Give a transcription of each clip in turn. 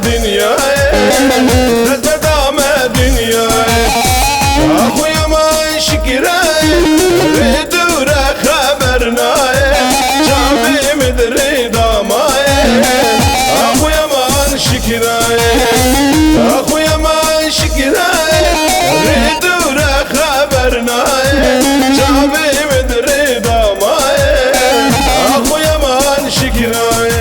دنیای دست بدام دنیای آخوی من شکرای ری دوره خبر نای جامی مدری دامای آخوی من شکرای آخوی من شکرای ری دوره خبر نای جامی مدری دامای آخوی من شکرای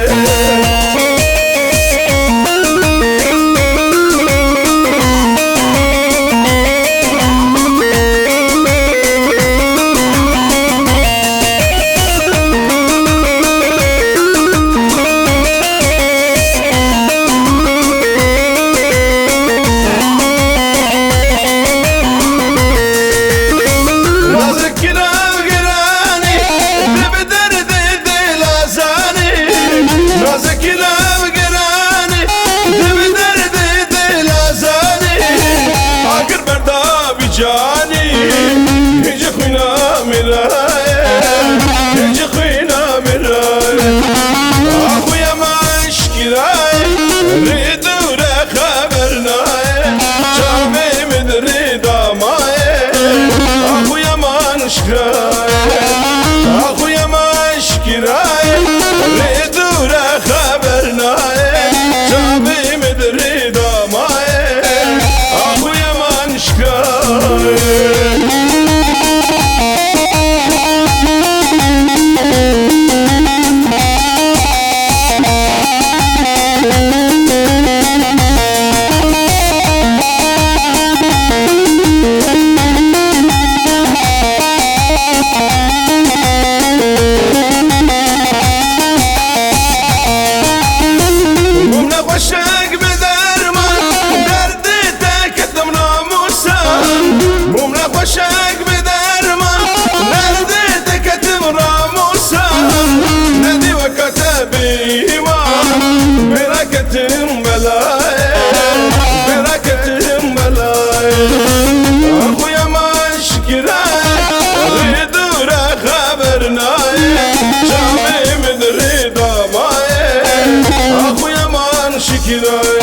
جانی هیچ خوینا میرای هیچ خوینا میرای آخوی من شکرای ری دوره خبر نای جامی مدری دامای آخوی من شکرای آخوی من شکرای ری دوره خبر نای جامی مدری دامای آخوی من شکرای شک به درمان نرده دکتم راموسا ندی وقت بیمان برکتم بلای برکتم بلای آخوی من شکرای ری دوره خبر نای جامی مدری دامای آخوی من شکرای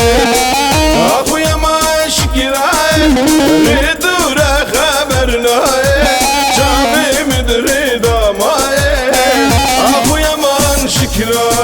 آخوی من شکرای ری دوره خبر نای جامی مدری دامای آخوی من شکرای